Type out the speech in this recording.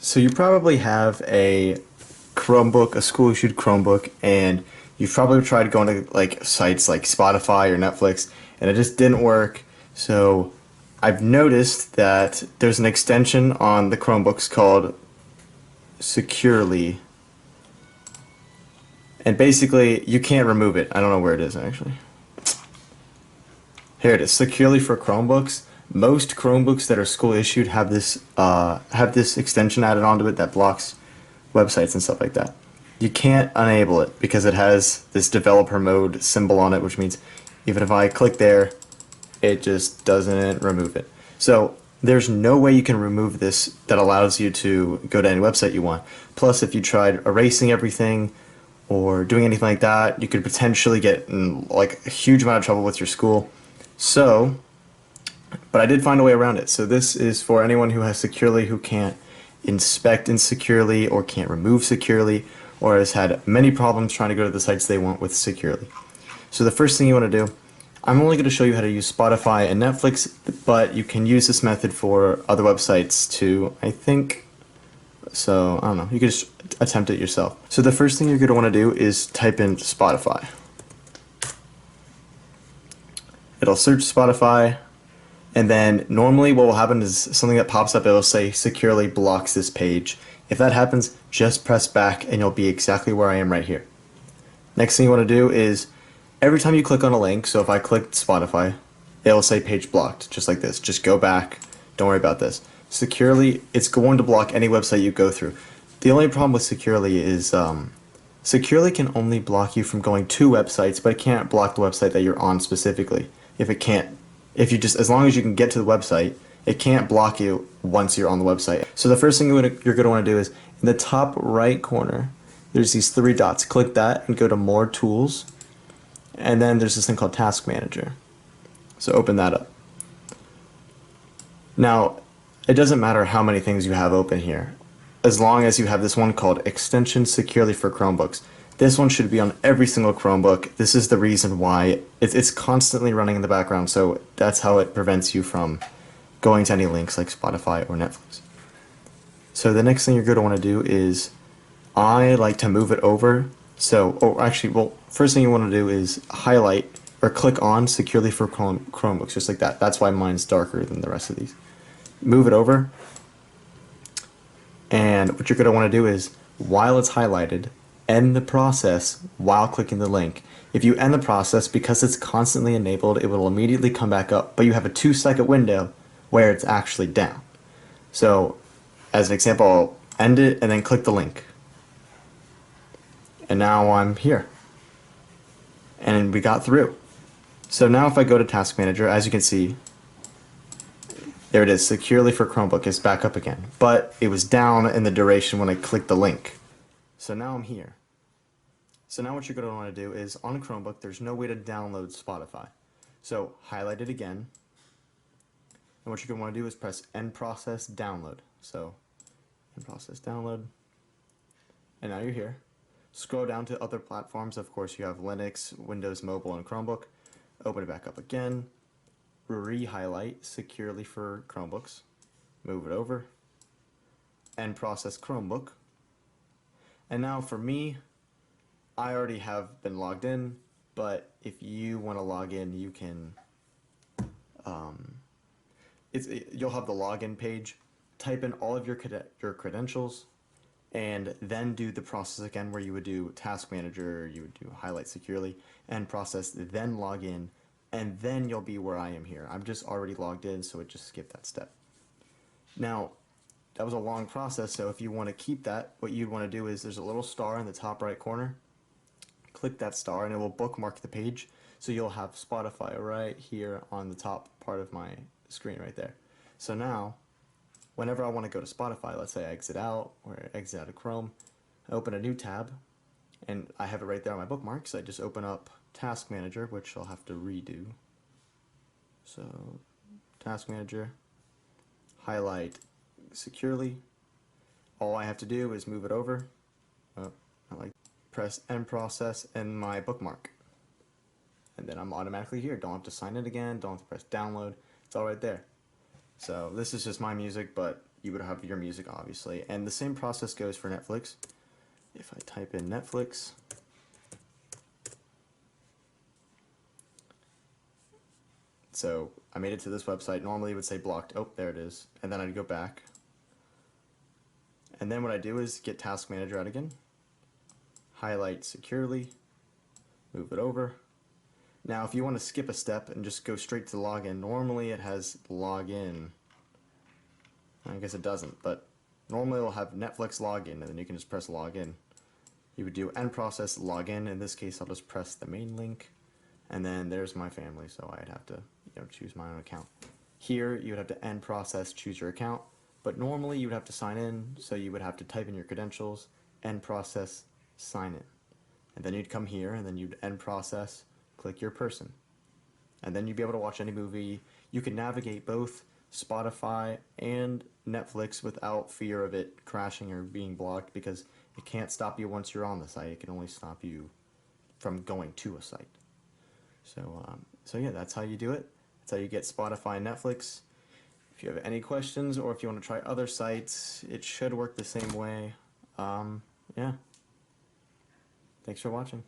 So you probably have a Chromebook, a school-issued Chromebook, and you've probably tried going to like sites like Spotify or Netflix, and it just didn't work. So I've noticed that there's an extension on the Chromebooks called Securely, and basically you can't remove it. I don't know where it is actually. Here it is, Securely for Chromebooks. Most Chromebooks that are school issued have this extension added onto it that blocks websites and stuff like that. You can't enable it because it has this developer mode symbol on it, which means even if I click there, it just doesn't remove it. So there's no way you can remove this that allows you to go to any website you want. Plus, if you tried erasing everything or doing anything like that, you could potentially get in like a huge amount of trouble with your school. So, but I did find a way around it. So this is for anyone who has Securely who can't inspect insecurely or can't remove securely or has had many problems trying to go to the sites they want with securely. So the first thing you want to do, I'm only going to show you how to use Spotify and Netflix, but you can use this method for other websites too, I think. So, I don't know, you can just attempt it yourself. So the first thing you're going to want to do is type in Spotify. It'll search Spotify, and then normally what will happen is something that pops up, it will say securely blocks this page. If that happens, just press back and you'll be exactly where I am right here. Next thing you want to do is every time you click on a link, so if I click Spotify, it'll say page blocked, just like this. Just go back, don't worry about this. Securely, it's going to block any website you go through. The only problem with Securely is Securely can only block you from going to websites, but it can't block the website that you're on specifically. If you just, as long as you can get to the website, it can't block you once you're on the website. So the first thing you're going to want to do is in the top right corner, there's these three dots. Click that and go to More Tools. And then there's this thing called Task Manager. So open that up. Now, it doesn't matter how many things you have open here, as long as you have this one called Extension Securely for Chromebooks. This one should be on every single Chromebook. This is the reason why it's constantly running in the background, so that's how it prevents you from going to any links like Spotify or Netflix. So the next thing you're going to want to do is, I like to move it over. So, first thing you want to do is highlight or click on Securely for Chromebooks, just like that. That's why mine's darker than the rest of these. Move it over, and what you're going to want to do is, while it's highlighted, end the process while clicking the link. If you end the process, because it's constantly enabled, it will immediately come back up, but you have a 2-second window where it's actually down. So, as an example, I'll end it and then click the link. And now I'm here. And we got through. So now if I go to Task Manager, as you can see, there it is, Securely for Chromebook is back up again. But it was down in the duration when I clicked the link. So now I'm here. So now what you're going to want to do is, on a Chromebook, there's no way to download Spotify. So highlight it again. And what you're going to want to do is press End Process Download. So End Process Download. And now you're here. Scroll down to other platforms. Of course, you have Linux, Windows Mobile, and Chromebook. Open it back up again. Re-highlight Securely for Chromebooks. Move it over. End Process Chromebook. And now for me, I already have been logged in, but if you want to log in, you can, you'll have the login page. Type in all of your credentials, and then do the process again where you would do Task Manager, you would do Highlight Securely, End Process, then log in, and then you'll be where I am here. I'm just already logged in, so it just skipped that step. Now, that was a long process, so if you want to keep that, what you'd want to do is, there's a little star in the top right corner. Click that star and it will bookmark the page, so you'll have Spotify right here on the top part of my screen right there. So now, whenever I want to go to Spotify, let's say I exit out or exit out of Chrome, I open a new tab, and I have it right there on my bookmarks. I just open up Task Manager, which I'll have to redo. So, Task Manager, highlight Securely. All I have to do is move it over. Press End Process and my bookmark. And then I'm automatically here. Don't have to sign in again, don't have to press download. It's all right there. So this is just my music, but you would have your music, obviously. And the same process goes for Netflix. If I type in Netflix, so I made it to this website. Normally it would say blocked. Oh, there it is. And then I'd go back. And then what I do is get Task Manager out again, highlight securely, move it over. Now if you want to skip a step and just go straight to login, normally it has login. I guess it doesn't, but normally it'll have Netflix login, and then you can just press login. You would do end process login. In this case, I'll just press the main link, and then there's my family, so I'd have to choose my own account. Here you would have to end process, choose your account, but normally you would have to sign in, so you would have to type in your credentials, end process, sign in. And then you'd come here, and then you'd end process, click your person. And then you'd be able to watch any movie. You can navigate both Spotify and Netflix without fear of it crashing or being blocked, because it can't stop you once you're on the site. It can only stop you from going to a site. So yeah, that's how you do it. That's how you get Spotify and Netflix. If you have any questions, or if you want to try other sites, it should work the same way. Yeah. Thanks for watching.